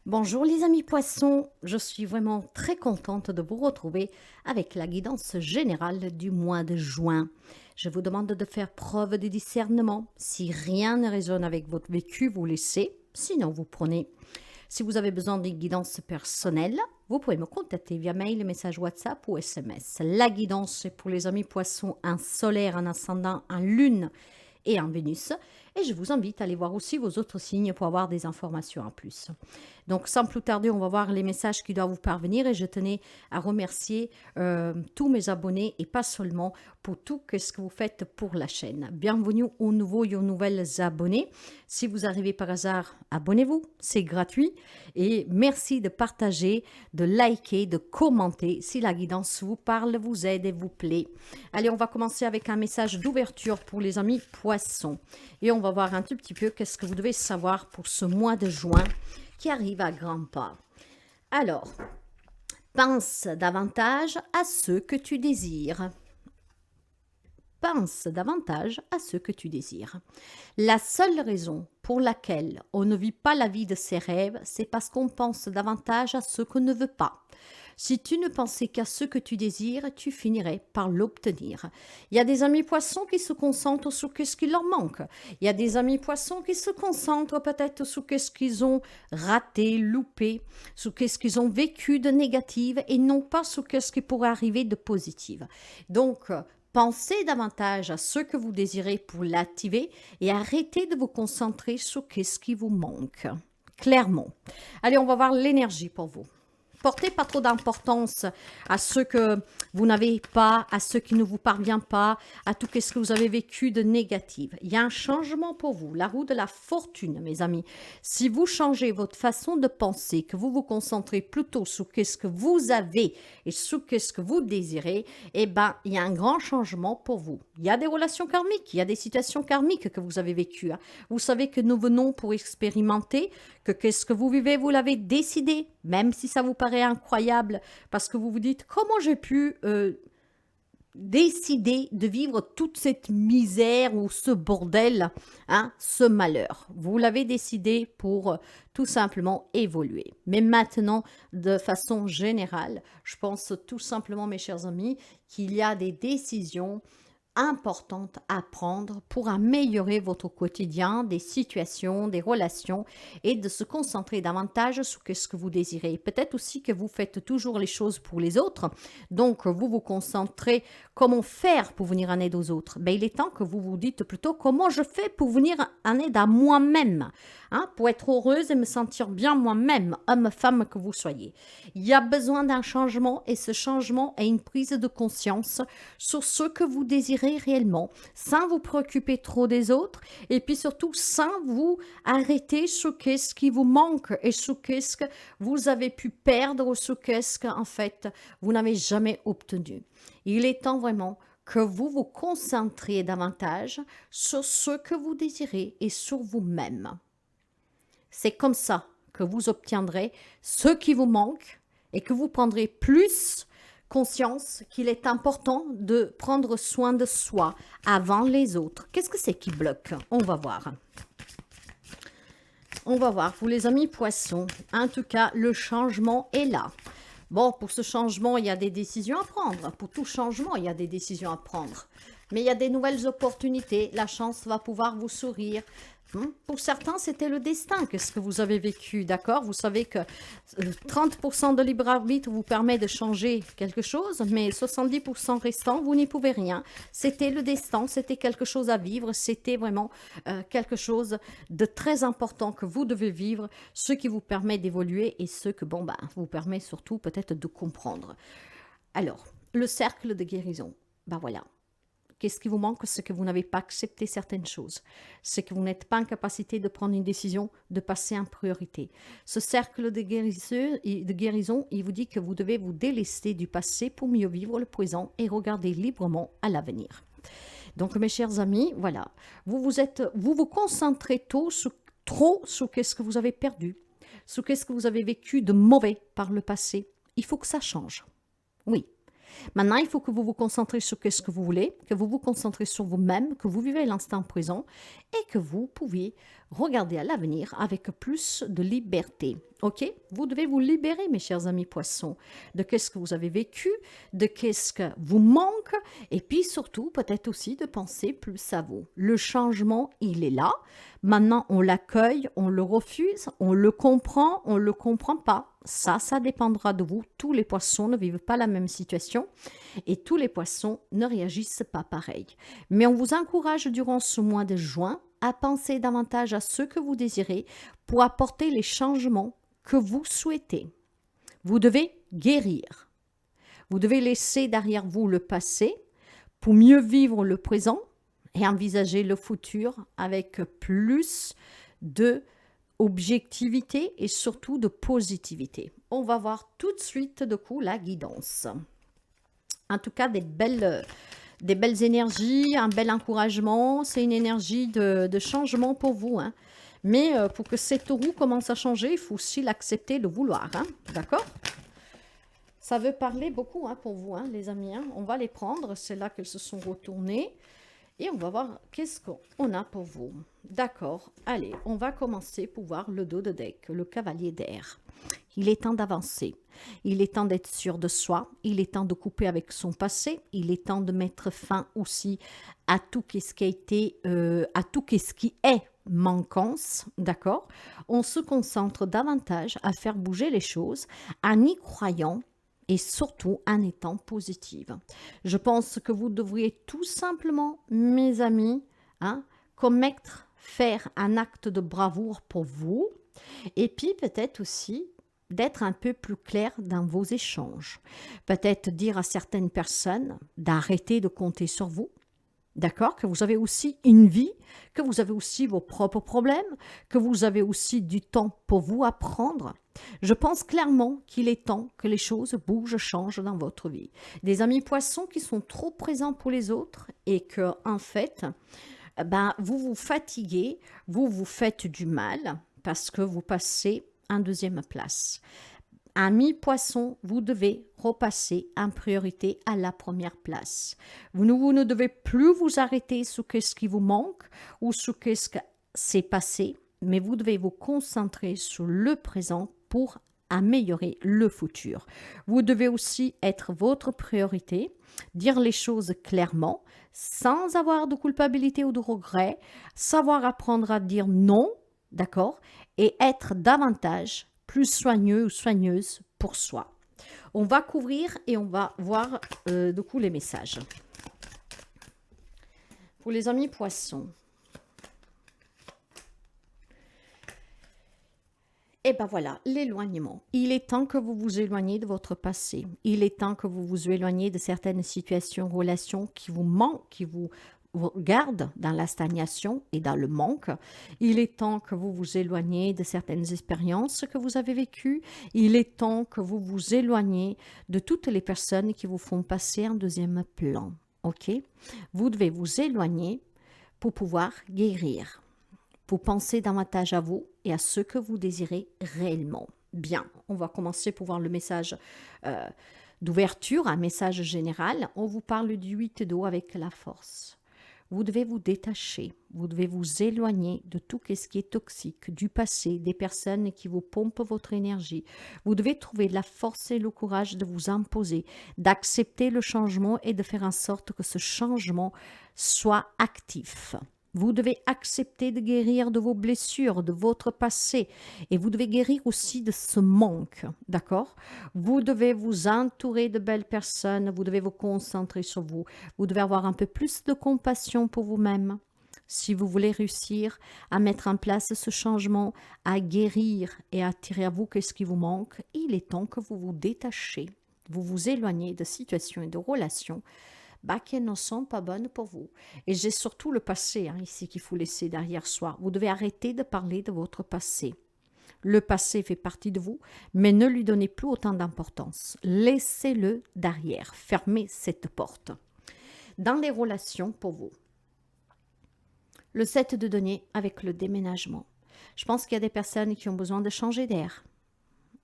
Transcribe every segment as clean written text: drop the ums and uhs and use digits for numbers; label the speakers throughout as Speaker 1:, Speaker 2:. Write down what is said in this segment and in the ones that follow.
Speaker 1: Bonjour les amis poissons, je suis vraiment très contente de vous retrouver avec la guidance générale du mois de juin. Je vous demande de faire preuve de discernement. Si rien ne résonne avec votre vécu, vous laissez, sinon vous prenez. Si vous avez besoin d'une guidance personnelle, vous pouvez me contacter via mail, message WhatsApp ou SMS. La guidance est pour les amis poissons, un solaire, un ascendant, un lune et un Vénus. Et je vous invite à aller voir aussi vos autres signes pour avoir des informations en plus. Donc, sans plus tarder, on va voir les messages qui doivent vous parvenir. Et je tenais à remercier tous mes abonnés et pas seulement pour tout ce que vous faites pour la chaîne. Bienvenue aux nouveaux et aux nouvelles abonnés. Si vous arrivez par hasard, abonnez-vous, c'est gratuit. Et merci de partager, de liker, de commenter si la guidance vous parle, vous aide et vous plaît. Allez, on va commencer avec un message d'ouverture pour les amis poissons. Et on va voir un tout petit peu qu'est-ce que vous devez savoir pour ce mois de juin qui arrive à grands pas. Alors, pense davantage à ce que tu désires. Pense davantage à ce que tu désires. La seule raison pour laquelle on ne vit pas la vie de ses rêves, c'est parce qu'on pense davantage à ce qu'on ne veut pas. Si tu ne pensais qu'à ce que tu désires, tu finirais par l'obtenir. Il y a des amis poissons qui se concentrent sur ce qui leur manque. Il y a des amis poissons qui se concentrent peut-être sur ce qu'ils ont raté, loupé, sur ce qu'ils ont vécu de négatif et non pas sur ce qui pourrait arriver de positif. Donc, pensez davantage à ce que vous désirez pour l'activer et arrêtez de vous concentrer sur ce qui vous manque. Clairement. Allez, on va voir l'énergie pour vous. Portez pas trop d'importance à ce que vous n'avez pas, à ce qui ne vous parvient pas, à tout ce que vous avez vécu de négatif. Il y a un changement pour vous, la roue de la fortune, mes amis. Si vous changez votre façon de penser, que vous vous concentrez plutôt sur ce que vous avez et sur ce que vous désirez, eh bien, il y a un grand changement pour vous. Il y a des relations karmiques, il y a des situations karmiques que vous avez vécues. Vous savez que nous venons pour expérimenter, que ce que vous vivez, vous l'avez décidé, même si ça vous paraît incroyable, parce que vous vous dites, comment j'ai pu décider de vivre toute cette misère ou ce bordel, ce malheur. Vous l'avez décidé pour tout simplement évoluer. Mais maintenant, de façon générale, je pense tout simplement, mes chers amis, qu'il y a des décisions importante à prendre pour améliorer votre quotidien, des situations, des relations et de se concentrer davantage sur ce que vous désirez. Peut-être aussi que vous faites toujours les choses pour les autres, donc vous vous concentrez comment faire pour venir en aide aux autres. Ben, il est temps que vous vous dites plutôt comment je fais pour venir en aide à moi-même, pour être heureuse et me sentir bien moi-même, homme, femme que vous soyez. Il y a besoin d'un changement et ce changement est une prise de conscience sur ce que vous désirez réellement, sans vous préoccuper trop des autres et puis surtout sans vous arrêter sur ce qui vous manque et sur ce que vous avez pu perdre ou sur ce qu'en fait vous n'avez jamais obtenu. Il est temps vraiment que vous vous concentriez davantage sur ce que vous désirez et sur vous-même. C'est comme ça que vous obtiendrez ce qui vous manque et que vous prendrez plus conscience qu'il est important de prendre soin de soi avant les autres. Qu'est-ce que c'est qui bloque? On va voir. On va voir. Pour les amis poissons, en tout cas, le changement est là. Bon, pour ce changement, il y a des décisions à prendre. Pour tout changement, il y a des décisions à prendre. Mais il y a des nouvelles opportunités. La chance va pouvoir vous sourire. Pour certains, c'était le destin, ce que vous avez vécu, d'accord? Vous savez que 30% de libre arbitre vous permet de changer quelque chose, mais 70% restant, vous n'y pouvez rien. C'était le destin, c'était quelque chose à vivre, c'était vraiment quelque chose de très important que vous devez vivre, ce qui vous permet d'évoluer et ce que, vous permet surtout peut-être de comprendre. Alors, le cercle de guérison, voilà. Qu'est-ce qui vous manque? C'est que vous n'avez pas accepté certaines choses. C'est que vous n'êtes pas en capacité de prendre une décision, de passer en priorité. Ce cercle de guérison, il vous dit que vous devez vous délester du passé pour mieux vivre le présent et regarder librement à l'avenir. Donc, mes chers amis, voilà. Vous vous concentrez trop sur ce que vous avez perdu, sur ce que vous avez vécu de mauvais par le passé. Il faut que ça change. Oui. Maintenant, il faut que vous vous concentrez sur ce que vous voulez, que vous vous concentrez sur vous-même, que vous vivez l'instant présent et que vous pouvez regarder à l'avenir avec plus de liberté. Ok, vous devez vous libérer, mes chers amis poissons, de qu'est-ce que vous avez vécu, de qu'est-ce que vous manque, et puis surtout, peut-être aussi de penser plus à vous. Le changement, il est là. Maintenant, on l'accueille, on le refuse, on le comprend pas. Ça dépendra de vous. Tous les poissons ne vivent pas la même situation et tous les poissons ne réagissent pas pareil. Mais on vous encourage durant ce mois de juin à penser davantage à ce que vous désirez pour apporter les changements que vous souhaitez. Vous devez guérir. Vous devez laisser derrière vous le passé pour mieux vivre le présent et envisager le futur avec plus de objectivité et surtout de positivité. On va voir tout de suite de coup la guidance. En tout cas, des belles énergies, un bel encouragement. C'est une énergie de changement pour vous, hein. Mais pour que cette roue commence à changer, il faut aussi l'accepter, le vouloir. Hein. D'accord? Ça veut parler beaucoup, hein, pour vous, hein, les amis. Hein. On va les prendre. C'est là qu'elles se sont retournées. Et on va voir qu'est-ce qu'on a pour vous. D'accord. Allez, on va commencer pour voir le dos de deck, le cavalier d'air. Il est temps d'avancer. Il est temps d'être sûr de soi. Il est temps de couper avec son passé. Il est temps de mettre fin aussi à tout ce qui a été, à tout ce qui est manquance, d'accord? On se concentre davantage à faire bouger les choses en y croyant et surtout en étant positive. Je pense que vous devriez tout simplement, mes amis, hein, faire un acte de bravoure pour vous et puis peut-être aussi d'être un peu plus clair dans vos échanges. Peut-être dire à certaines personnes d'arrêter de compter sur vous. D'accord? Que vous avez aussi une vie, que vous avez aussi vos propres problèmes, que vous avez aussi du temps pour vous apprendre. Je pense clairement qu'il est temps que les choses bougent, changent dans votre vie. Des amis poissons qui sont trop présents pour les autres et que, en fait, vous vous fatiguez, vous vous faites du mal parce que vous passez en deuxième place. Ami poisson, vous devez repasser en priorité à la première place. Vous ne devez plus vous arrêter sur ce qui vous manque ou sur ce qui s'est passé, mais vous devez vous concentrer sur le présent pour améliorer le futur. Vous devez aussi être votre priorité, dire les choses clairement, sans avoir de culpabilité ou de regret, savoir apprendre à dire non, d'accord, et être davantage plus soigneux ou soigneuse pour soi. On va couvrir et on va voir du coup les messages. Pour les amis poissons. Et ben voilà, l'éloignement. Il est temps que vous vous éloigniez de votre passé. Il est temps que vous vous éloigniez de certaines situations, relations qui vous manquent, qui vous garde dans la stagnation et dans le manque. Il est temps que vous vous éloigniez de certaines expériences que vous avez vécues. Il est temps que vous vous éloigniez de toutes les personnes qui vous font passer en deuxième plan. Ok? Vous devez vous éloigner pour pouvoir guérir, pour penser davantage à vous et à ce que vous désirez réellement. Bien, on va commencer pour voir le message d'ouverture, un message général. On vous parle du 8 d'eau avec la force. Vous devez vous détacher, vous devez vous éloigner de tout ce qui est toxique, du passé, des personnes qui vous pompent votre énergie. Vous devez trouver la force et le courage de vous imposer, d'accepter le changement et de faire en sorte que ce changement soit actif. Vous devez accepter de guérir de vos blessures, de votre passé. Et vous devez guérir aussi de ce manque, d'accord? Vous devez vous entourer de belles personnes. Vous devez vous concentrer sur vous. Vous devez avoir un peu plus de compassion pour vous-même. Si vous voulez réussir à mettre en place ce changement, à guérir et à attirer à vous ce qui vous manque, il est temps que vous vous détachez. Vous vous éloignez de situations et de relations qui ne sont pas bonnes pour vous. Et j'ai surtout le passé ici qu'il faut laisser derrière soi. Vous devez arrêter de parler de votre passé. Le passé fait partie de vous, mais ne lui donnez plus autant d'importance. Laissez-le derrière. Fermez cette porte. Dans les relations pour vous, le 7 de denier avec le déménagement. Je pense qu'il y a des personnes qui ont besoin de changer d'air.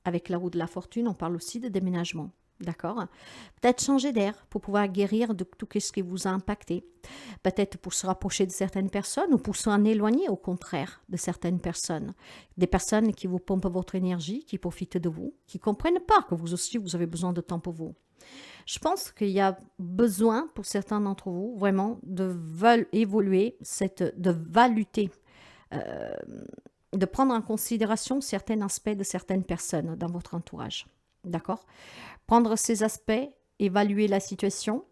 Speaker 1: Avec la roue de la fortune, on parle aussi de déménagement. D'accord? Peut-être changer d'air pour pouvoir guérir de tout ce qui vous a impacté. Peut-être pour se rapprocher de certaines personnes ou pour s'en éloigner au contraire de certaines personnes. Des personnes qui vous pompent votre énergie, qui profitent de vous, qui ne comprennent pas que vous aussi vous avez besoin de temps pour vous. Je pense qu'il y a besoin pour certains d'entre vous vraiment de évoluer, de valuter, euh, de prendre en considération certains aspects de certaines personnes dans votre entourage. D'accord? Prendre ces aspects, évaluer la situation,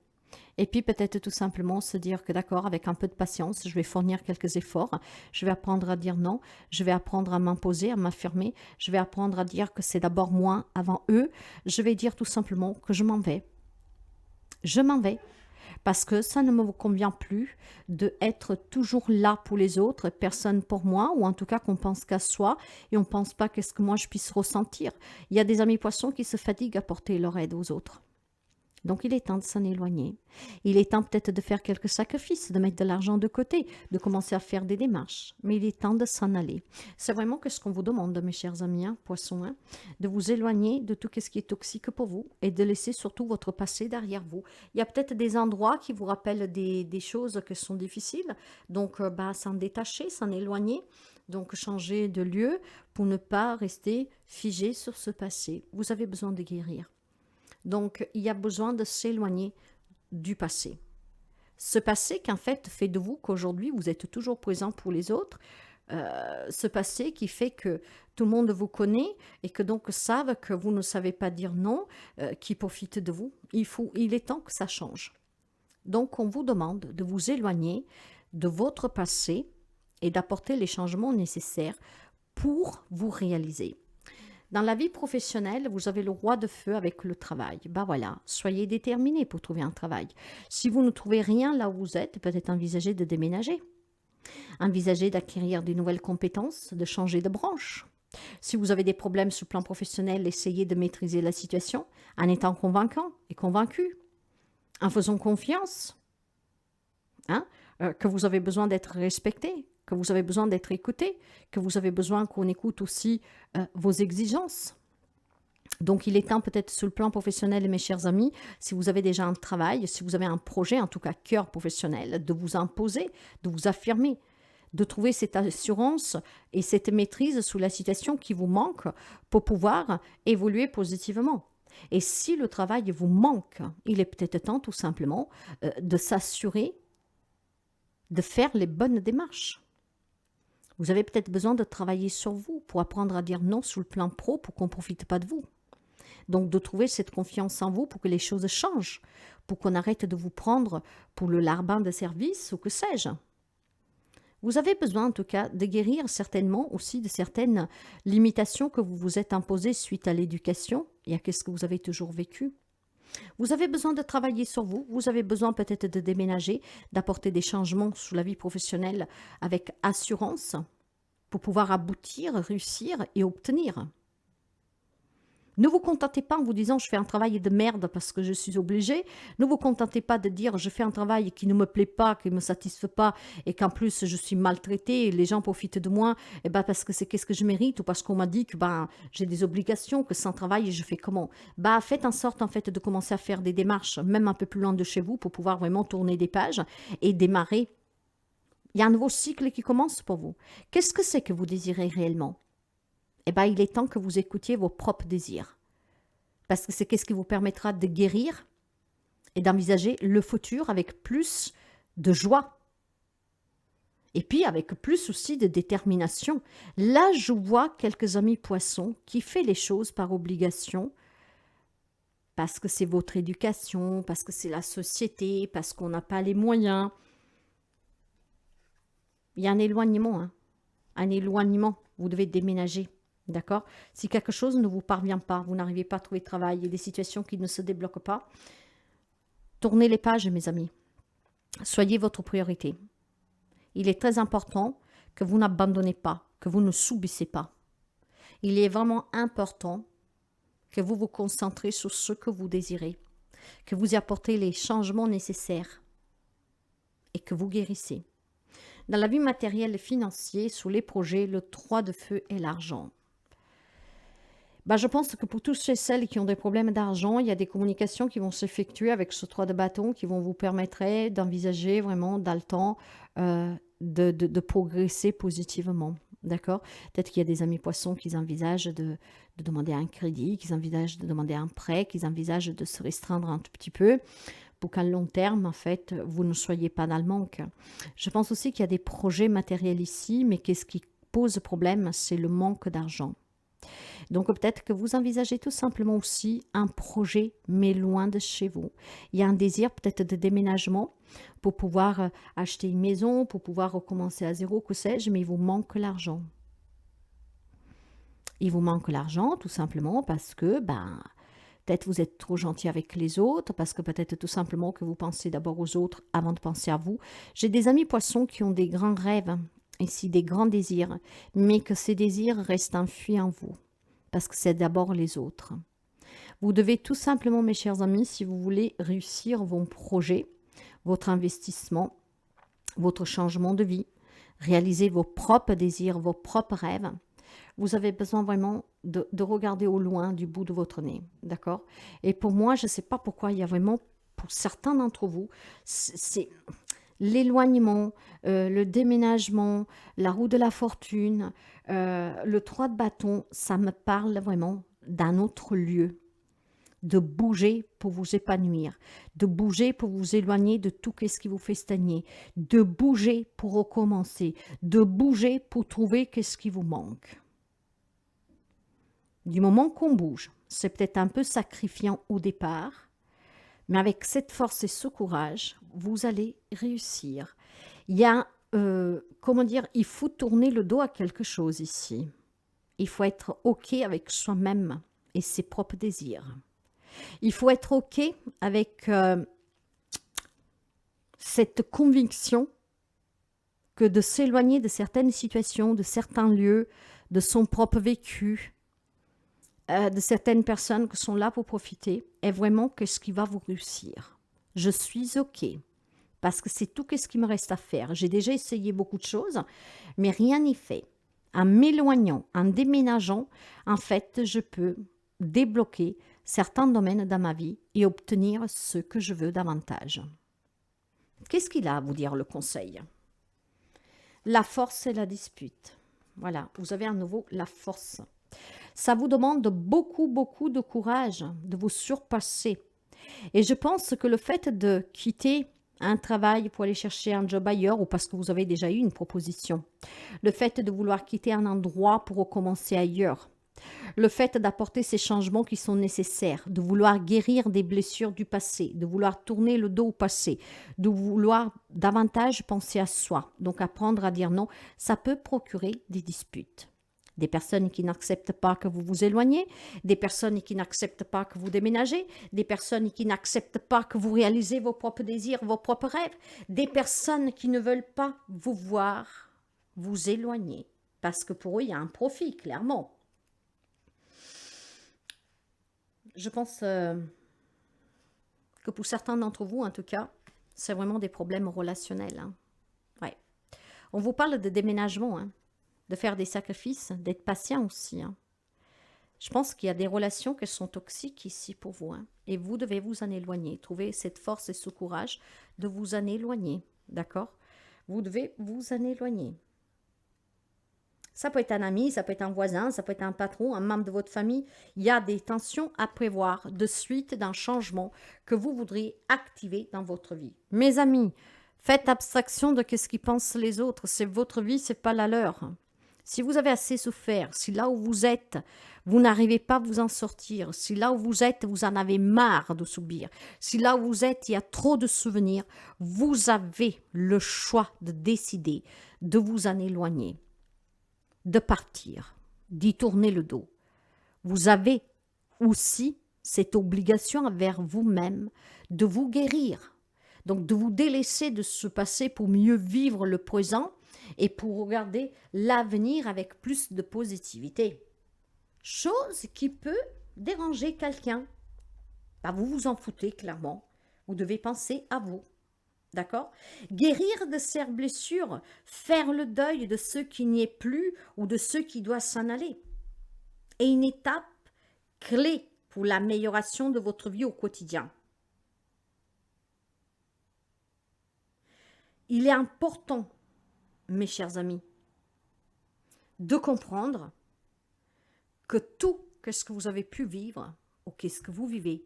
Speaker 1: et puis peut-être tout simplement se dire que d'accord, avec un peu de patience, je vais fournir quelques efforts, je vais apprendre à dire non, je vais apprendre à m'imposer, à m'affirmer, je vais apprendre à dire que c'est d'abord moi avant eux, je vais dire tout simplement que je m'en vais. Je m'en vais parce que ça ne me convient plus de être toujours là pour les autres, personne pour moi, ou en tout cas qu'on pense qu'à soi et on ne pense pas qu'est-ce que moi je puisse ressentir. Il y a des amis poissons qui se fatiguent à porter leur aide aux autres. Donc il est temps de s'en éloigner. Il est temps peut-être de faire quelques sacrifices, de mettre de l'argent de côté, de commencer à faire des démarches. Mais il est temps de s'en aller. C'est vraiment ce qu'on vous demande, mes chers amis, poissons, de vous éloigner de tout ce qui est toxique pour vous et de laisser surtout votre passé derrière vous. Il y a peut-être des endroits qui vous rappellent des choses qui sont difficiles. Donc s'en détacher, s'en éloigner. Donc changer de lieu pour ne pas rester figé sur ce passé. Vous avez besoin de guérir. Donc, il y a besoin de s'éloigner du passé. Ce passé qu'en fait fait de vous qu'aujourd'hui, vous êtes toujours présent pour les autres. Ce passé qui fait que tout le monde vous connaît et que donc savent que vous ne savez pas dire non, qui profitent de vous. Il est temps que ça change. Donc, on vous demande de vous éloigner de votre passé et d'apporter les changements nécessaires pour vous réaliser. Dans la vie professionnelle, vous avez le roi de feu avec le travail. Ben voilà, soyez déterminés pour trouver un travail. Si vous ne trouvez rien là où vous êtes, peut-être envisagez de déménager. Envisagez d'acquérir de nouvelles compétences, de changer de branche. Si vous avez des problèmes sur le plan professionnel, essayez de maîtriser la situation en étant convaincant et convaincu, en faisant confiance, que vous avez besoin d'être respecté, que vous avez besoin d'être écouté, que vous avez besoin qu'on écoute aussi vos exigences. Donc, il est temps peut-être sur le plan professionnel, mes chers amis, si vous avez déjà un travail, si vous avez un projet, en tout cas cœur professionnel, de vous imposer, de vous affirmer, de trouver cette assurance et cette maîtrise sous la situation qui vous manque pour pouvoir évoluer positivement. Et si le travail vous manque, il est peut-être temps tout simplement de s'assurer de faire les bonnes démarches. Vous avez peut-être besoin de travailler sur vous pour apprendre à dire non sur le plan pro pour qu'on ne profite pas de vous. Donc de trouver cette confiance en vous pour que les choses changent, pour qu'on arrête de vous prendre pour le larbin de service ou que sais-je. Vous avez besoin en tout cas de guérir certainement aussi de certaines limitations que vous vous êtes imposées suite à l'éducation et à ce que vous avez toujours vécu. Vous avez besoin de travailler sur vous, vous avez besoin peut-être de déménager, d'apporter des changements sous la vie professionnelle avec assurance pour pouvoir aboutir, réussir et obtenir. Ne vous contentez pas en vous disant « je fais un travail de merde parce que je suis obligé ». Ne vous contentez pas de dire « je fais un travail qui ne me plaît pas, qui ne me satisfait pas et qu'en plus je suis maltraité et les gens profitent de moi parce que c'est qu'est-ce que je mérite ou parce qu'on m'a dit que j'ai des obligations, que sans travail je fais comment ?» Faites en sorte en fait de commencer à faire des démarches même un peu plus loin de chez vous pour pouvoir vraiment tourner des pages et démarrer. Il y a un nouveau cycle qui commence pour vous. Qu'est-ce que c'est que vous désirez réellement ? Il est temps que vous écoutiez vos propres désirs. Parce que c'est ce qui vous permettra de guérir et d'envisager le futur avec plus de joie. Et puis avec plus aussi de détermination. Là, je vois quelques amis poissons qui font les choses par obligation, parce que c'est votre éducation, parce que c'est la société, parce qu'on n'a pas les moyens. Il y a un éloignement, un éloignement. Vous devez déménager. D'accord? Si quelque chose ne vous parvient pas, vous n'arrivez pas à trouver de travail, il y a des situations qui ne se débloquent pas, tournez les pages, mes amis. Soyez votre priorité. Il est très important que vous n'abandonnez pas, que vous ne subissez pas. Il est vraiment important que vous vous concentrez sur ce que vous désirez, que vous y apportez les changements nécessaires et que vous guérissez. Dans la vie matérielle et financière, sous les projets, le 3 de feu est l'argent. Bah, je pense que pour tous ceux et celles qui ont des problèmes d'argent, il y a des communications qui vont s'effectuer avec ce 3 de bâton qui vont vous permettre d'envisager vraiment dans le temps de progresser positivement. D'accord? Peut-être qu'il y a des amis poissons qui envisagent de demander un crédit, qui envisagent de demander un prêt, qui envisagent de se restreindre un tout petit peu pour qu'à long terme, en fait, vous ne soyez pas dans le manque. Je pense aussi qu'il y a des projets matériels ici, mais qu'est-ce qui pose problème, c'est le manque d'argent. Donc peut-être que vous envisagez tout simplement aussi un projet, mais loin de chez vous. Il y a un désir peut-être de déménagement pour pouvoir acheter une maison, pour pouvoir recommencer à zéro, que sais-je, mais il vous manque l'argent. Il vous manque l'argent tout simplement parce que peut-être vous êtes trop gentil avec les autres, parce que peut-être tout simplement que vous pensez d'abord aux autres avant de penser à vous. J'ai des amis poissons qui ont des grands rêves, ici des grands désirs, mais que ces désirs restent enfuis en vous parce que c'est d'abord les autres. Vous devez tout simplement, mes chers amis, si vous voulez réussir vos projets, votre investissement, votre changement de vie, réaliser vos propres désirs, vos propres rêves, vous avez besoin vraiment de regarder au loin du bout de votre nez, d'accord? Et pour moi, je ne sais pas pourquoi il y a vraiment, pour certains d'entre vous, c'est l'éloignement, le déménagement, la roue de la fortune, le 3 de bâton, ça me parle vraiment d'un autre lieu, de bouger pour vous épanouir, de bouger pour vous éloigner de tout ce qui vous fait stagner, de bouger pour recommencer, de bouger pour trouver ce qui vous manque. Du moment qu'on bouge, c'est peut-être un peu sacrifiant au départ, mais avec cette force et ce courage, vous allez réussir. Il y a, comment dire, il faut tourner le dos à quelque chose ici. Il faut être OK avec soi-même et ses propres désirs. Il faut être OK avec cette conviction que de s'éloigner de certaines situations, de certains lieux, de son propre vécu, de certaines personnes qui sont là pour profiter, est vraiment ce qui va vous réussir. Je suis OK. Parce que c'est tout ce qui me reste à faire. J'ai déjà essayé beaucoup de choses, mais rien n'est fait. En m'éloignant, en déménageant, en fait, je peux débloquer certains domaines dans ma vie et obtenir ce que je veux davantage. Qu'est-ce qu'il a à vous dire, le conseil? La force et la dispute. Voilà, vous avez à nouveau la force. Ça vous demande beaucoup, beaucoup de courage, de vous surpasser. Et je pense que le fait de quitter un travail pour aller chercher un job ailleurs ou parce que vous avez déjà eu une proposition, le fait de vouloir quitter un endroit pour recommencer ailleurs, le fait d'apporter ces changements qui sont nécessaires, de vouloir guérir des blessures du passé, de vouloir tourner le dos au passé, de vouloir davantage penser à soi, donc apprendre à dire non, ça peut procurer des disputes. Des personnes qui n'acceptent pas que vous vous éloignez, des personnes qui n'acceptent pas que vous déménagez, des personnes qui n'acceptent pas que vous réalisez vos propres désirs, vos propres rêves, des personnes qui ne veulent pas vous voir vous éloigner, parce que pour eux, il y a un profit, clairement. Je pense que pour certains d'entre vous, en tout cas, c'est vraiment des problèmes relationnels. Hein. Ouais. On vous parle de déménagement, hein, de faire des sacrifices, d'être patient aussi. Hein. Je pense qu'il y a des relations qui sont toxiques ici pour vous. Hein, et vous devez vous en éloigner. Trouver cette force et ce courage de vous en éloigner. D'accord? Vous devez vous en éloigner. Ça peut être un ami, ça peut être un voisin, ça peut être un patron, un membre de votre famille. Il y a des tensions à prévoir de suite d'un changement que vous voudriez activer dans votre vie. Mes amis, faites abstraction de ce qu'ils pensent les autres. C'est votre vie, c'est pas la leur. Si vous avez assez souffert, si là où vous êtes, vous n'arrivez pas à vous en sortir, si là où vous êtes, vous en avez marre de subir, si là où vous êtes, il y a trop de souvenirs, vous avez le choix de décider de vous en éloigner, de partir, d'y tourner le dos. Vous avez aussi cette obligation envers vous-même de vous guérir, donc de vous délaisser de ce passé pour mieux vivre le présent et pour regarder l'avenir avec plus de positivité. Chose qui peut déranger quelqu'un. Vous vous en foutez clairement. Vous devez penser à vous. D'accord? Guérir de ces blessures, faire le deuil de ce qui n'y est plus ou de ce qui doit s'en aller. Et une étape clé pour l'amélioration de votre vie au quotidien. Il est important, mes chers amis, de comprendre que tout ce que vous avez pu vivre ou qu'est-ce que vous vivez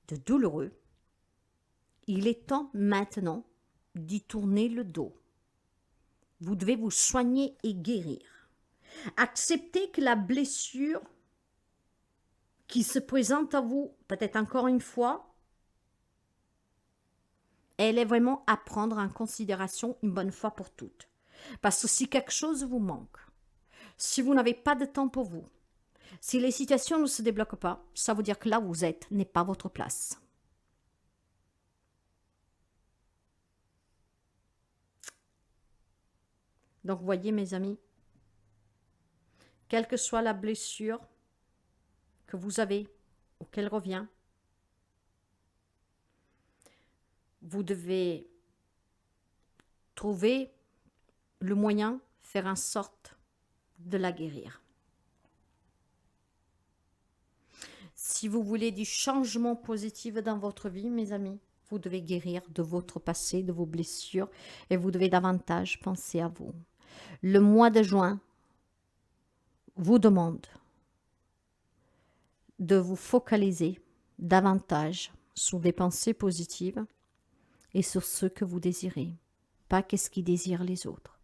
Speaker 1: de douloureux, il est temps maintenant d'y tourner le dos. Vous devez vous soigner et guérir. Acceptez que la blessure qui se présente à vous, peut-être encore une fois, elle est vraiment à prendre en considération une bonne fois pour toutes. Parce que si quelque chose vous manque, si vous n'avez pas de temps pour vous, si les situations ne se débloquent pas, ça veut dire que là où vous êtes n'est pas votre place. Donc, voyez mes amis, quelle que soit la blessure que vous avez ou qu'elle revient, vous devez trouver le moyen, faire en sorte de la guérir. Si vous voulez du changement positif dans votre vie, mes amis, vous devez guérir de votre passé, de vos blessures, et vous devez davantage penser à vous. Le mois de juin vous demande de vous focaliser davantage sur des pensées positives et sur ce que vous désirez, pas qu'est-ce qu'ils désirent les autres.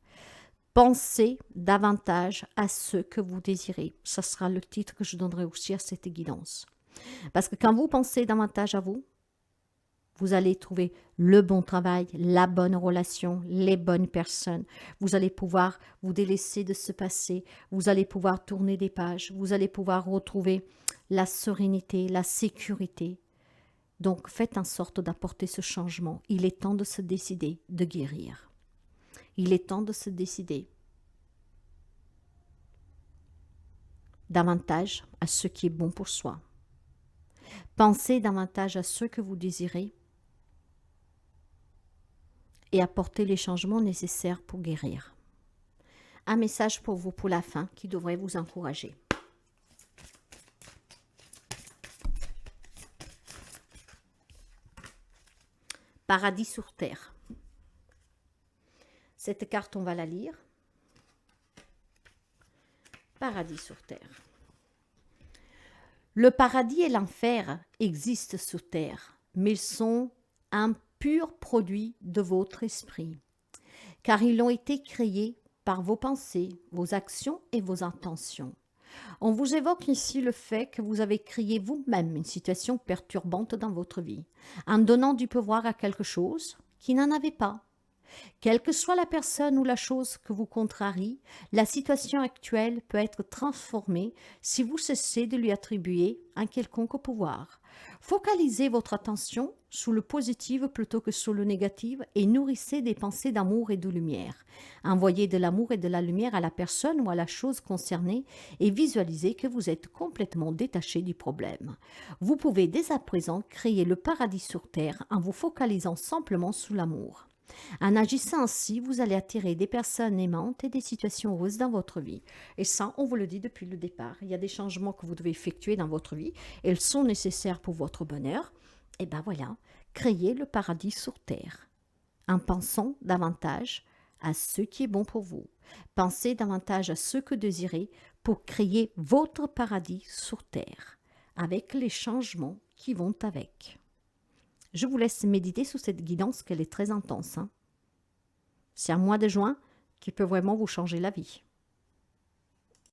Speaker 1: Pensez davantage à ce que vous désirez. Ce sera le titre que je donnerai aussi à cette guidance. Parce que quand vous pensez davantage à vous, vous allez trouver le bon travail, la bonne relation, les bonnes personnes. Vous allez pouvoir vous délaisser de ce passé. Vous allez pouvoir tourner des pages. Vous allez pouvoir retrouver la sérénité, la sécurité. Donc, faites en sorte d'apporter ce changement. Il est temps de se décider de guérir. Il est temps de se décider davantage à ce qui est bon pour soi. Pensez davantage à ce que vous désirez et apportez les changements nécessaires pour guérir. Un message pour vous pour la fin qui devrait vous encourager. Paradis sur terre. Cette carte, on va la lire. Paradis sur terre. Le paradis et l'enfer existent sur terre, mais ils sont un pur produit de votre esprit, car ils ont été créés par vos pensées, vos actions et vos intentions. On vous évoque ici le fait que vous avez créé vous-même une situation perturbante dans votre vie, en donnant du pouvoir à quelque chose qui n'en avait pas. Quelle que soit la personne ou la chose que vous contrarie, la situation actuelle peut être transformée si vous cessez de lui attribuer un quelconque pouvoir. Focalisez votre attention sur le positif plutôt que sur le négatif et nourrissez des pensées d'amour et de lumière. Envoyez de l'amour et de la lumière à la personne ou à la chose concernée et visualisez que vous êtes complètement détaché du problème. Vous pouvez dès à présent créer le paradis sur terre en vous focalisant simplement sur l'amour. En agissant ainsi, vous allez attirer des personnes aimantes et des situations heureuses dans votre vie. Et ça, on vous le dit depuis le départ. Il y a des changements que vous devez effectuer dans votre vie. Elles sont nécessaires pour votre bonheur. Et bien voilà, créez le paradis sur terre. En pensant davantage à ce qui est bon pour vous. Pensez davantage à ce que désirez pour créer votre paradis sur terre, avec les changements qui vont avec. Je vous laisse méditer sur cette guidance qu'elle est très intense. C'est un mois de juin qui peut vraiment vous changer la vie.